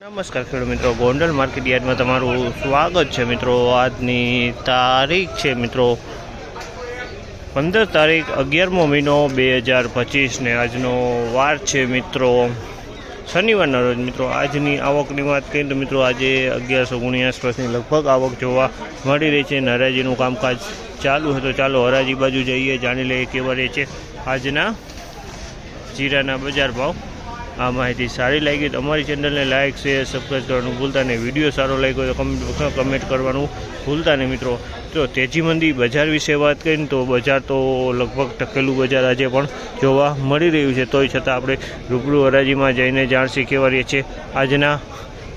નમસ્કાર ખેડૂત મિત્રો, ગોંડલ માર્કેટ યાર્ડમાં તમારું સ્વાગત છે મિત્રો। આજની તારીખ છે મિત્રો 15 તારીખ 11મો મહિનો 2025 ને આજનો વાર છે મિત્રો શનિવારના રોજ મિત્રો। આજની આવકની વાત કરીએ તો મિત્રો આજે 1100 ગુણી આસપાસની લગભગ આવક જોવા મળી રહી છે। હરાજીનું કામકાજ ચાલુ છે તો ચાલો હરાજી બાજુ જઈએ, જાણી લઈએ કેવા રહે છે આજના જીરાના બજાર ભાવ। આ માહિતી સારી લાગી તો અમારી ચેનલને લાઇક શેર સબસ્ક્રાઈબ કરવાનું ભૂલતા નહીં। વિડીયો સારો લાગ્યો તો કમેન્ટ કરવાનું ભૂલતા નહીં મિત્રો। તો તેજી મંદી બજાર વિશે વાત કરીએ તો બજાર તો લગભગ ટકેલું બજાર આજે પણ જોવા મળી રહ્યું છે। તોય છતાં આપણે રૂબરૂ હરાજીમાં જઈને જાણશી કેવા રહે છે આજના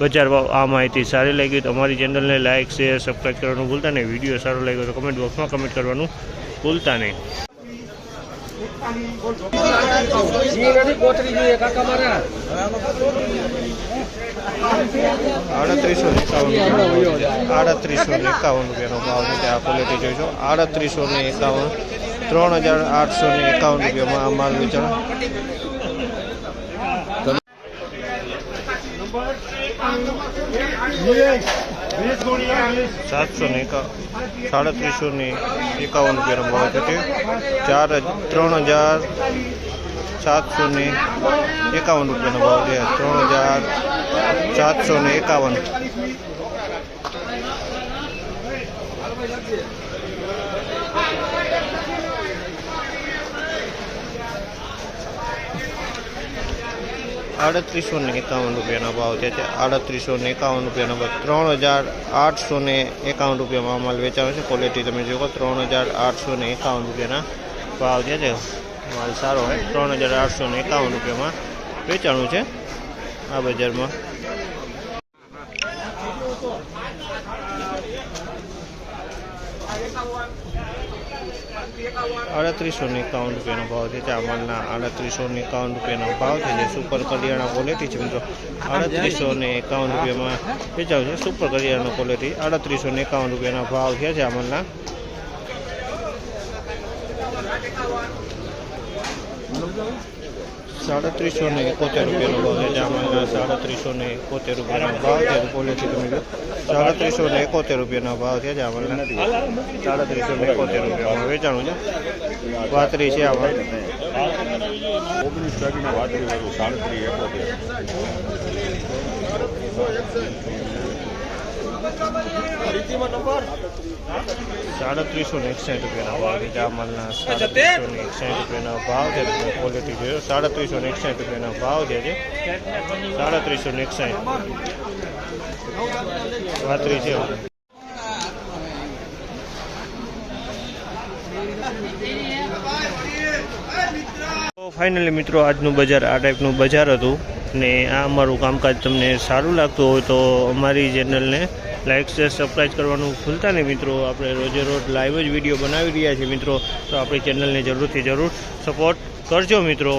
બજાર ભાવ। આ માહિતી સારી લાગી તો અમારી ચેનલને લાઇક શેર સબસ્ક્રાઈબ કરવાનું ભૂલતા નહીં। વિડીયો સારો લાગ્યો તો કમેન્ટ બોક્સમાં કમેન્ટ કરવાનું ભૂલતા નહીં। 3851 ભાવ છે। આ ક્વોલિટી જોઈશો 3851 3851 રૂપિયામાં આ માલ વેચાણ। 3751 રૂપિયાનો ભાવ છે। 3751 રૂપિયાનો ભાવ છે। 3751 3851 રૂપિયાના ભાવ છે। 3851 રૂપિયાના ભાવ 3851 રૂપિયામાં માલ વેચાયો છે। ક્વોલિટી તમે જુઓ 3851 રૂપિયાના ભાવ છે। માલ સારો હોય 3851 રૂપિયામાં વેચાણું છે આ બજારમાં। 3851 રૂપિયાનો ભાવ છે। આ માલના 3851 રૂપિયાનો ભાવ છે જે સુપર કરિયાણા ક્વોલિટી છે મિત્રો। 3851 રૂપિયામાં વેચાવ છે સુપર કરિયાણા ક્વોલિટી। 3851 રૂપિયાના ભાવ છે આ માલના। 3771 રૂપિયાનો ભાવ છે। આ માલના 3771 રૂપિયાનો ભાવ છે ક્વોલિટી તમે જો 3771 રૂપિયાના ભાવ છે આ માલના। 3771 રૂપિયામાં વેચાણું છે। વાતરી છે આ માલ 3761 રૂપિયાના ભાવ છે। આ માલના 3761 રૂપિયાના ભાવ છે ક્વોલિટી જોયો 3761 રૂપિયાના ભાવ છે 3761 વાતરી છે। તો ફાઇનલી મિત્રો આજનું બજાર આ ટાઈપનું બજાર હતું ને આ અમારું કામકાજ તમને સારું લાગતું હોય તો અમારી ચેનલને લાઇક શેર સબસ્ક્રાઈબ કરવાનું ભૂલતા નહીં મિત્રો। આપણે રોજે રોજ લાઈવ જ વિડીયો બનાવી રહ્યા છીએ મિત્રો, તો આપણી ચેનલને જરૂરથી જરૂર સપોર્ટ કરજો મિત્રો।